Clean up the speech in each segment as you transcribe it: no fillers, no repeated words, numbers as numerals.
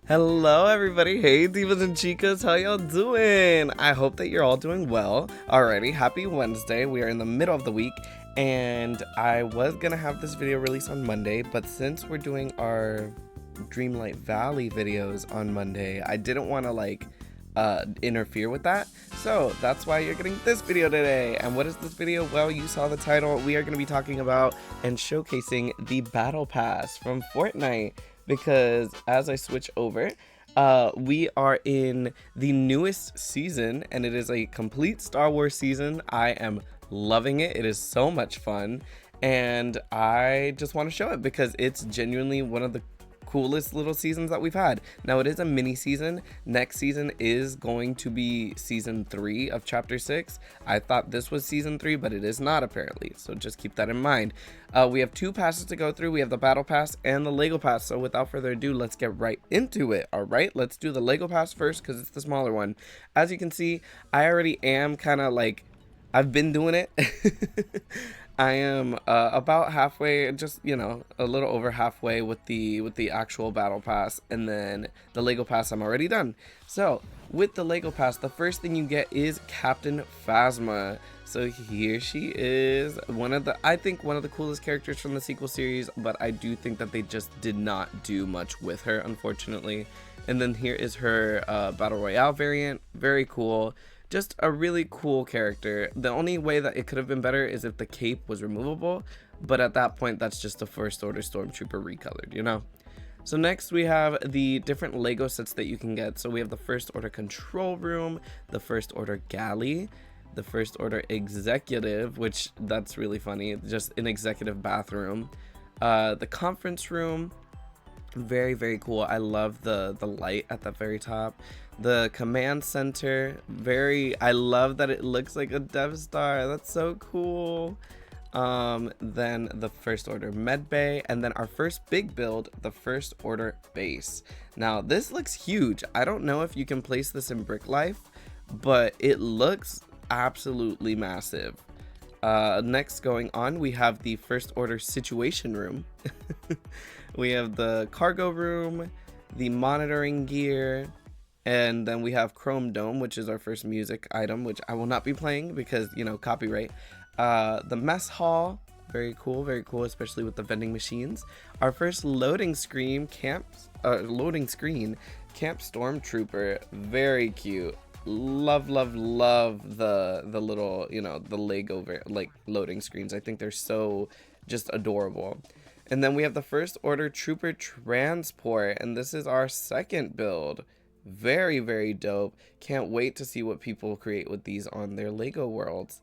Hello everybody, hey divas and chicas, how y'all doing? I hope that you're all doing well. Alrighty, happy Wednesday. We are in the middle of the week and I was gonna have this video released on Monday, but since we're doing our Dreamlight Valley videos on Monday, I didn't want to interfere with that. So that's why you're getting this video today. And what is this video? Well, you saw the title. We are going to be talking about and showcasing the Battle Pass from Fortnite. Because as I switch over, we are in the newest season and it is a complete Star Wars season. I am loving it. It is so much fun. And I just want to show it because it's genuinely one of the coolest little seasons that we've had. Now it is a mini season. Next season is going to be season 3 of chapter 6. I thought this was season 3, but it is not apparently, so just keep that in mind. We have 2 passes to go through. We have the battle pass and the Lego pass, so without further ado, let's get right into it. All right, let's do the Lego pass first because it's the smaller one. As you can see, I already am kind of like, I've been doing it. I am about halfway, just, you know, a little over halfway with the actual battle pass, and then the Lego pass I'm already done. So with the Lego pass, the first thing you get is Captain Phasma. So here she is, I think one of the coolest characters from the sequel series, but I do think that they just did not do much with her, unfortunately. And then here is her Battle Royale variant, very cool. Just a really cool character. The only way that it could have been better is if the cape was removable, but at that point that's just a First Order Stormtrooper recolored, you know? So next we have the different Lego sets that you can get. So we have the First Order Control Room, the First Order Galley, the First Order Executive, which that's really funny, just an executive bathroom, the Conference Room. Very cool. I love the light at the very top. The command center, I love that it looks like a Death Star. That's so cool. Then the First Order med bay, and then our first big build, the First Order base. Now this looks huge. I don't know if you can place this in Brick Life, but it looks absolutely massive. Next going on, we have the First Order Situation Room. We have the cargo room, the monitoring gear, and then we have Chrome Dome, which is our first music item, which I will not be playing because, you know, copyright. The mess hall, very cool, especially with the vending machines. Our first loading screen, Camp Stormtrooper, very cute. Love the little, you know, the Lego loading screens. I think they're so just adorable. And then we have the First Order Trooper Transport, and this is our second build. Very dope. Can't wait to see what people create with these on their Lego worlds.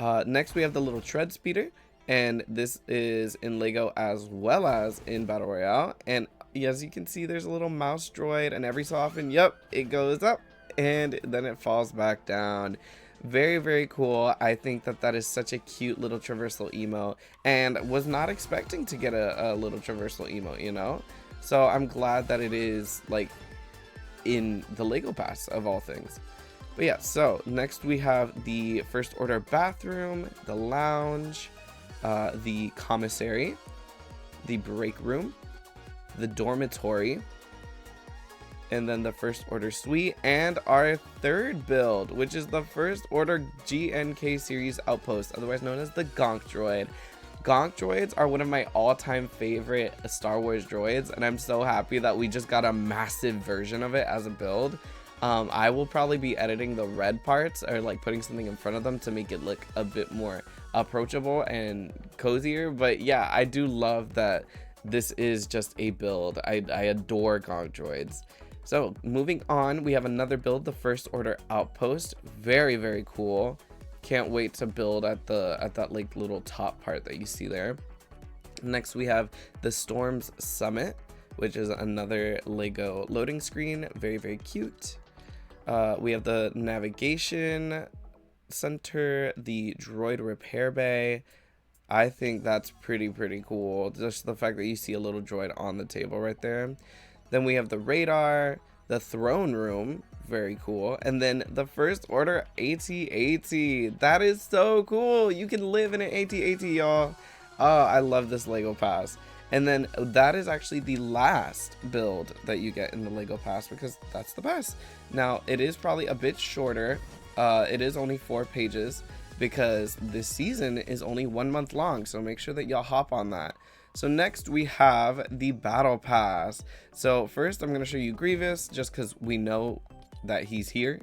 Next we have the little tread speeder, and this is in Lego as well as in Battle Royale. And as you can see, there's a little mouse droid, and every so often, yep, it goes up and then it falls back down. Very cool. I think that is such a cute little traversal emote, and was not expecting to get a little traversal emote, you know? So I'm glad that it is like in the Lego pass of all things. But yeah, so next we have the First Order bathroom, the lounge, the commissary, the break room, the dormitory, and then the First Order suite, and our third build, which is the First Order GNK series outpost, otherwise known as the Gonk droid. Gonk droids are one of my all-time favorite Star Wars droids, and I'm so happy that we just got a massive version of it as a build. I will probably be editing the red parts, or like putting something in front of them to make it look a bit more approachable and cozier. But yeah, I do love that this is just a build. I adore Gonk droids. So moving on, we have another build, the First Order Outpost. Very cool. Can't wait to build at that like little top part that you see there. Next we have the Storms Summit, which is another Lego loading screen. Very cute. We have the navigation center, the droid repair bay. I think that's pretty cool. Just the fact that you see a little droid on the table right there. Then we have the radar, the throne room, very cool. And then the First Order AT-AT. That is so cool. You can live in an AT-AT, y'all. Oh, I love this Lego pass. And then that is actually the last build that you get in the Lego Pass, because that's the best. Now, it is probably a bit shorter. It is only 4 pages because this season is only 1 month long. So make sure that y'all hop on that. So next we have the Battle Pass. So first I'm going to show you Grievous, just because we know that he's here.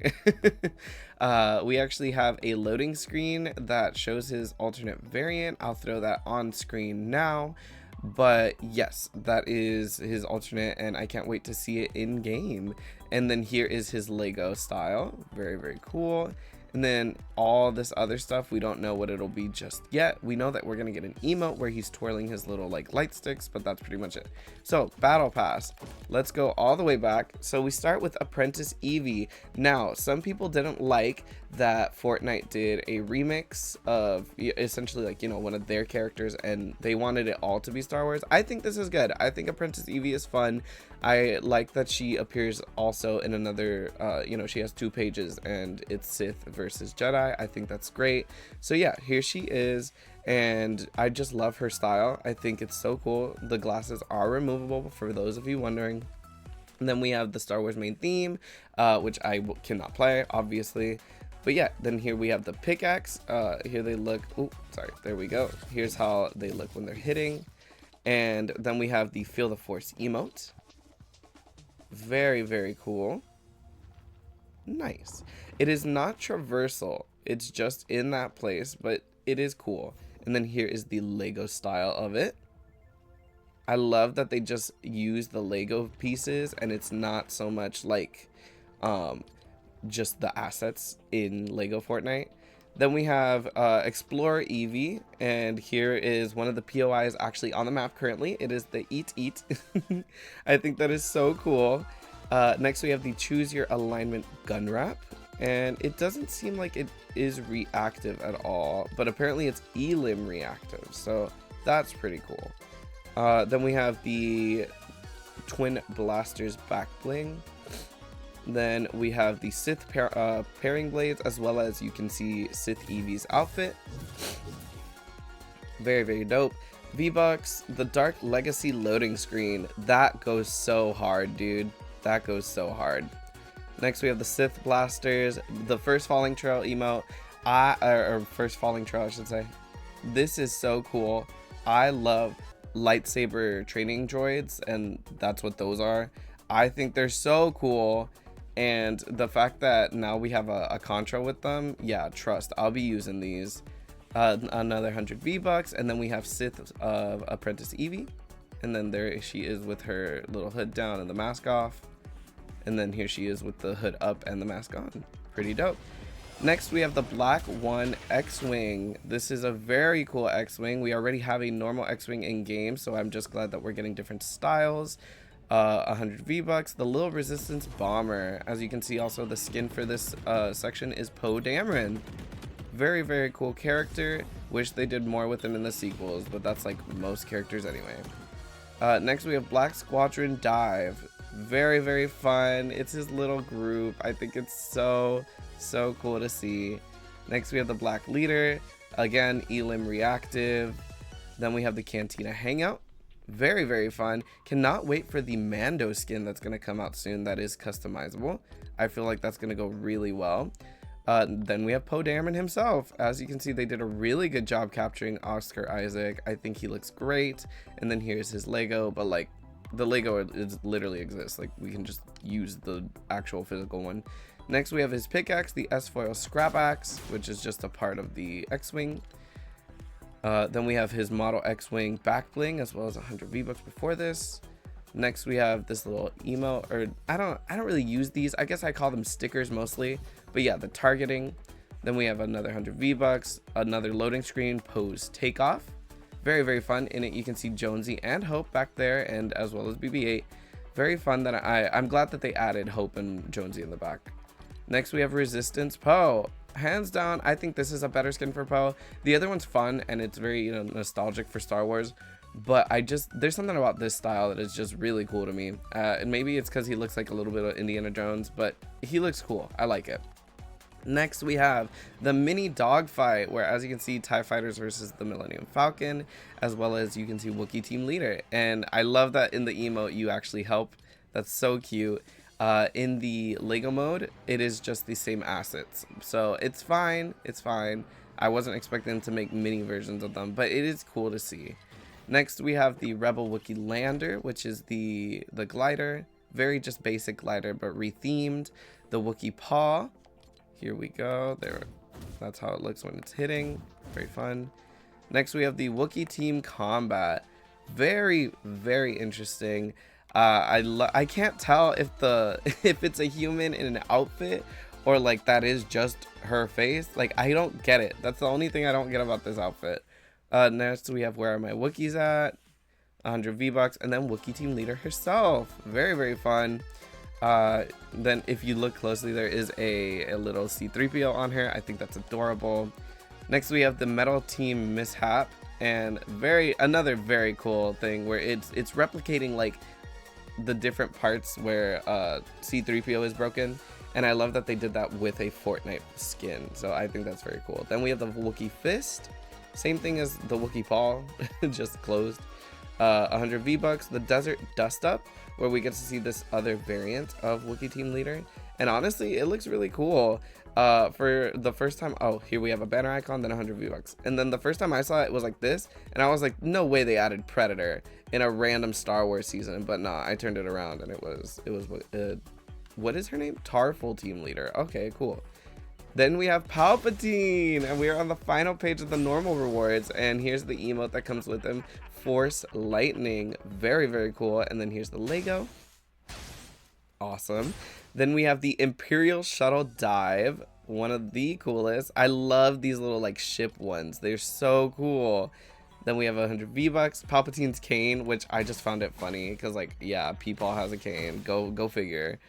We actually have a loading screen that shows his alternate variant. I'll throw that on screen now. But yes, that is his alternate, and I can't wait to see it in game. And then here is his Lego style. Very, very cool. And then all this other stuff, we don't know what it'll be just yet. We know that we're gonna get an emote where he's twirling his little like light sticks, but that's pretty much it. So Battle Pass, let's go all the way back. So we start with Apprentice Eevee. Now, some people didn't like that Fortnite did a remix of essentially like, you know, one of their characters, and they wanted it all to be Star Wars. I think this is good. I think Apprentice Eevee is fun. I like that she appears also in another, you know, she has 2 pages and it's Sith versus Jedi. I think that's great. So yeah, here she is, and I just love her style. I think it's so cool. The glasses are removable for those of you wondering. And then we have the Star Wars main theme, which I cannot play, obviously. But yeah, then here we have the pickaxe. Here they look, oh, sorry, there we go. Here's how they look when they're hitting. And then we have the Feel the Force emote. Very, very cool. Nice. It is not traversal. It's just in that place, but it is cool. And then here is the Lego style of it. I love that they just use the Lego pieces, and it's not so much like just the assets in Lego Fortnite. Then we have Explorer Eevee, and here is one of the POIs actually on the map currently. It is the Eat Eat. I think that is so cool. Next we have the Choose Your Alignment Gun Wrap, and it doesn't seem like it is reactive at all, but apparently it's elim reactive, so that's pretty cool. Then we have the Twin Blasters Back Bling. Then we have the Sith pairing blades, as well as you can see Sith Eevee's outfit. Very, very dope. V-Bucks, the Dark Legacy loading screen. That goes so hard, dude. That goes so hard. Next we have the Sith blasters, the First Falling Trail emote. Or First Falling Trail, I should say. This is so cool. I love lightsaber training droids, and that's what those are. I think they're so cool. And the fact that now we have a contra with them, yeah, trust, I'll be using these. Another 100 V-Bucks, and then we have Sith of Apprentice Eevee. And then there she is with her little hood down and the mask off. And then here she is with the hood up and the mask on. Pretty dope. Next, we have the Black One X-Wing. This is a very cool X-Wing. We already have a normal X-Wing in game, so I'm just glad that we're getting different styles. 100 V-Bucks. The Little Resistance Bomber. As you can see, also the skin for this section is Poe Dameron. Very, very cool character. Wish they did more with him in the sequels, but that's like most characters anyway. Next, we have Black Squadron Dive. Very, very fun. It's his little group. I think it's so cool to see. Next, we have the Black Leader. Again, elim reactive. Then we have the Cantina Hangout. Very, very fun. Cannot wait for the Mando skin that's going to come out soon. That is customizable. I feel like that's going to go really well. Then we have Poe Dameron himself. As you can see, they did a really good job capturing Oscar Isaac. I think he looks great. And then here's his Lego, but like the Lego is literally exists. Like we can just use the actual physical one. Next, we have his pickaxe, the S-Foil Scrap Axe, which is just a part of the X-Wing. Then we have his Model X-Wing back bling, as well as 100 V-Bucks before this. Next, we have this little emote, or I don't really use these. I guess I call them stickers mostly, but yeah, the targeting. Then we have another 100 V-Bucks, another loading screen, pose takeoff. Very, very fun. In it, you can see Jonesy and Hope back there, and as well as BB-8. Very fun. That I'm glad that they added Hope and Jonesy in the back. Next, we have Resistance Poe. Hands down, I think this is a better skin for Poe. The other one's fun and it's very, you know, nostalgic for Star Wars, but there's something about this style that is just really cool to me. And maybe it's because he looks like a little bit of Indiana Jones, but he looks cool. I like it. Next, we have the mini dogfight, where as you can see, TIE Fighters versus the Millennium Falcon, as well as you can see Wookiee Team Leader. And I love that in the emote you actually help. That's so cute. In the Lego mode, it is just the same assets. So it's fine. It's fine. I wasn't expecting to make mini versions of them, but it is cool to see. Next, we have the Rebel Wookiee Lander, which is the glider. Very just basic glider, but rethemed. The Wookiee Paw. Here we go. There, that's how it looks when it's hitting. Very fun. Next, we have the Wookiee Team Combat. Very, very interesting. I can't tell if if it's a human in an outfit or like that is just her face. Like, I don't get it. That's the only thing I don't get about this outfit. Next, we have Where Are My Wookiees At? 100 V-Bucks, and then Wookiee Team Leader herself. Very, very fun. Then if you look closely, there is a little C-3PO on her. I think that's adorable. Next, we have the Metal Team Mishap, and another very cool thing where it's replicating like the different parts where C-3PO is broken, and I love that they did that with a Fortnite skin. So I think that's very cool. Then we have the Wookiee Fist, same thing as the Wookiee Paw, just closed. 100 V-Bucks. The Desert Dust Up, where we get to see this other variant of Wookiee Team Leader, and honestly, it looks really cool. For the first time, oh, here we have a banner icon, then 100 V-Bucks, and then the first time I saw it was like this, and I was like, no way they added Predator in a random Star Wars season. But nah, I turned it around, and it was what is her name? Tarful Team Leader. Okay, cool. Then we have Palpatine, and we are on the final page of the normal rewards, and here's the emote that comes with them. Force Lightning. Very, very cool. And then here's the Lego. Awesome. Then we have the Imperial Shuttle Dive. One of the coolest. I love these little like ship ones. They're so cool. Then we have 100 V-Bucks. Palpatine's cane, which I just found it funny because, like, yeah, Peepaw has a cane. Go figure.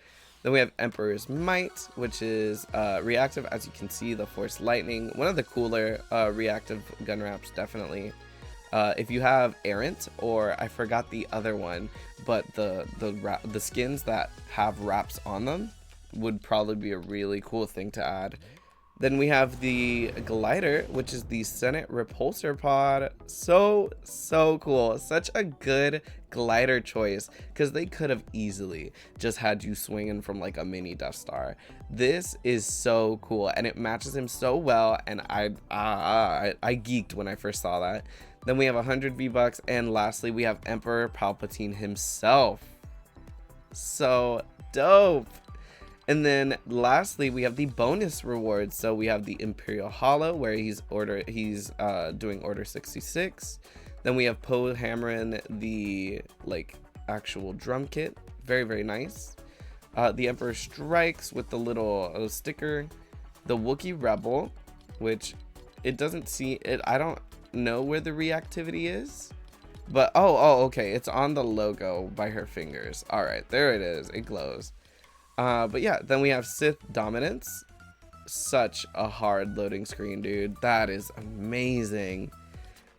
Then we have Emperor's Might, which is reactive, as you can see, the Force Lightning. One of the cooler reactive gun wraps, definitely. If you have Errant, or I forgot the other one, but the skins that have wraps on them would probably be a really cool thing to add. Then we have the glider, which is the Senate Repulsor Pod. So cool. Such a good glider choice, because they could have easily just had you swinging from like a mini Death Star. This is so cool, and it matches him so well, and I geeked when I first saw that. Then we have 100 V-Bucks, and lastly, we have Emperor Palpatine himself. So dope. And then lastly, we have the bonus rewards. So we have the Imperial Hollow, where he's doing Order 66. Then we have Poe hammering the like actual drum kit. Very, very nice. The Emperor Strikes with the little sticker. The Wookiee Rebel, which it doesn't see it. I don't know where the reactivity is, but oh, okay, it's on the logo by her fingers. All right, there it is. It glows. But yeah, then we have Sith Dominance. Such a hard loading screen, dude. That is amazing.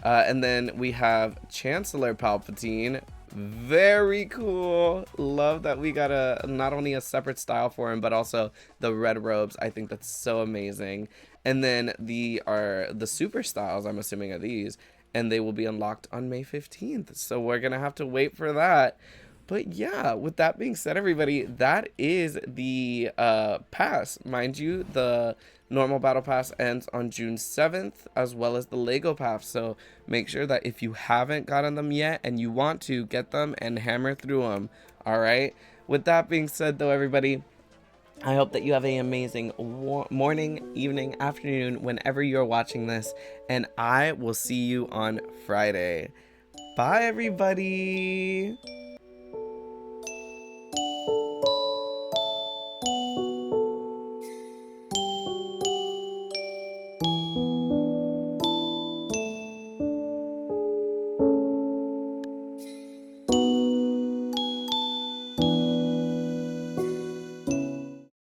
And then we have Chancellor Palpatine. Very cool. Love that we got not only a separate style for him, but also the red robes. I think that's so amazing. And then the super styles, I'm assuming, are these, and they will be unlocked on May 15th. So we're gonna have to wait for that. But yeah, with that being said, everybody, that is the pass. Mind you, the normal battle pass ends on June 7th, as well as the Lego pass. So make sure that if you haven't gotten them yet and you want to, get them and hammer through them. All right. With that being said, though, everybody, I hope that you have an amazing morning, evening, afternoon, whenever you're watching this. And I will see you on Friday. Bye, everybody.